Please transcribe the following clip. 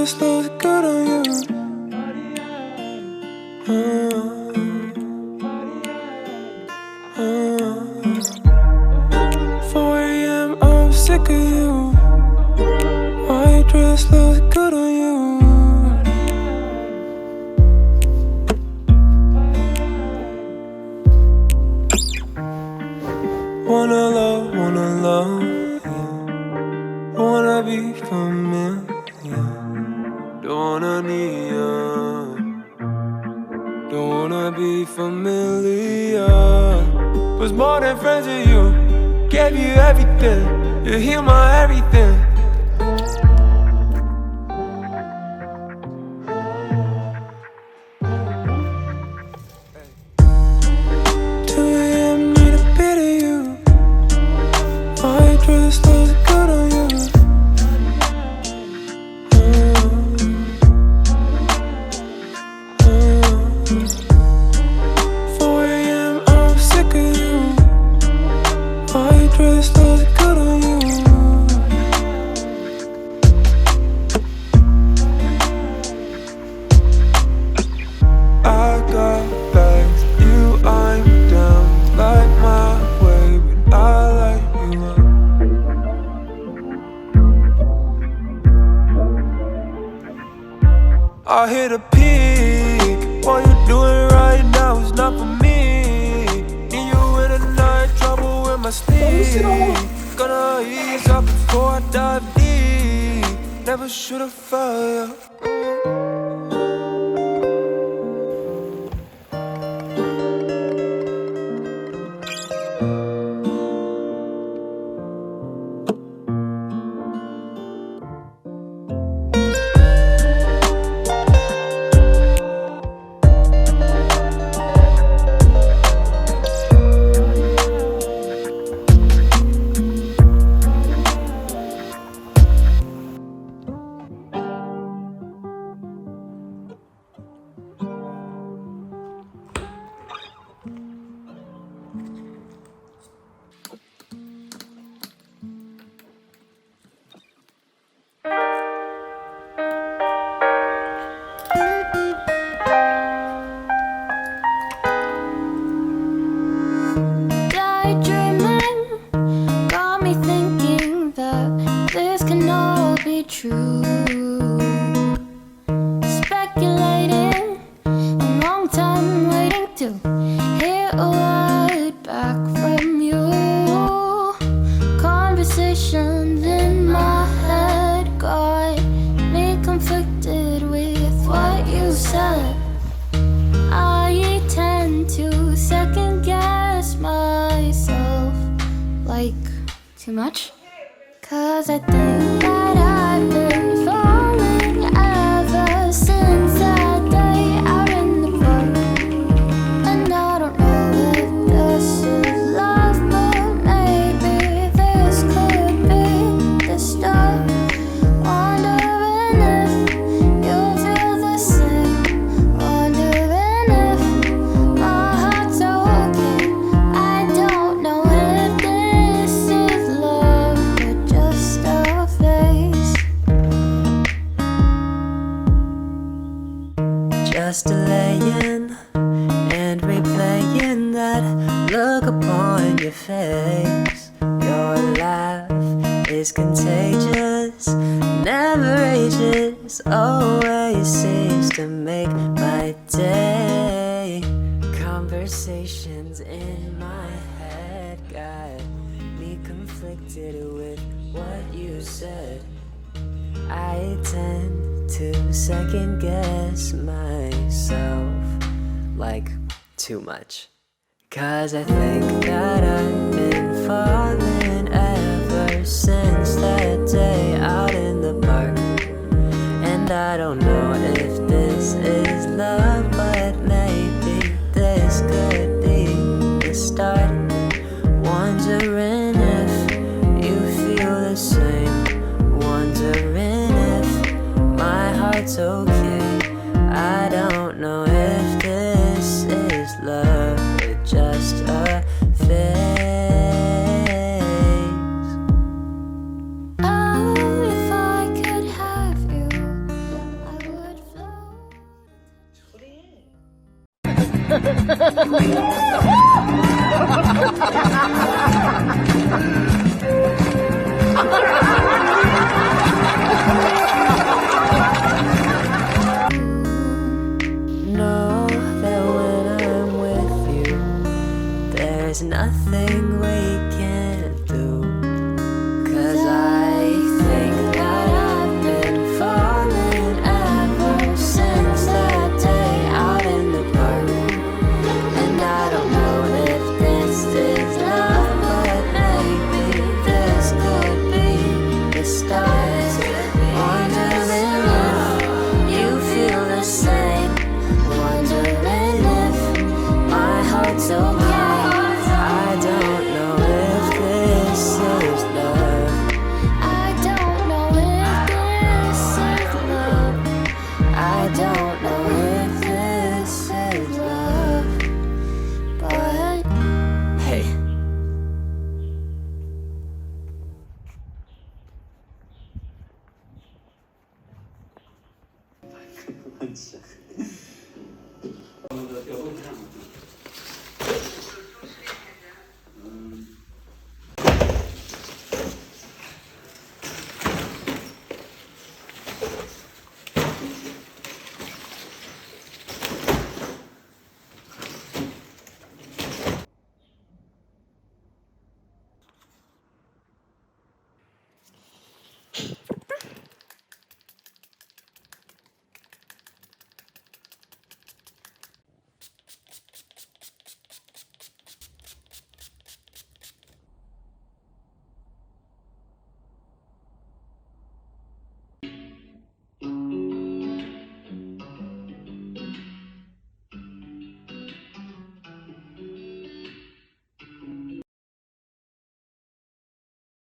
just looks good on you. 4 a.m. I'm sick of you. White dress looks good on you. Wanna love, yeah. Wanna be familiar. Don't wanna need you. Don't wanna be familiar. Was more than friends with you. Gave you everything. You heal my everything. 2 a.m. need a bit of you. White dress looks good on you. 4 a.m. I'm sick of you. White dress looks good on you. I got bags, you I'm down. Like my way, but I like you up. I hit a peak. What you doing right now is not for me. Need you in the night, trouble with my sleep. Gonna ease up before I dive deep. Never should've felt you. Daydreaming got me thinking that this can all be true. Speculating, a long time waiting to hear a word back from you. Conversations in my head got me conflicted with what you said. I tend to second guess myself, like too much. 'Cause I think that I've been falling ever since that day out in the park. And I don't know if this is love, but maybe this could be the start. Wondering if you feel the same. Wondering if my heart's okay. I don't know if this is love or just a phase. Just delaying and replaying that look upon your face. Your laugh is contagious, never ages, always seems to make my day. Conversations in my head got me conflicted with what you said. I tend to second guess myself, like too much. 'Cause I think that I've been falling ever since that day out in the park. And I don't know if this is love, but maybe this could be the start. Wondering if you feel the same. Wondering if my heart's okay. I don't know if this is love or just a phase. Oh, if I could have you, 진짜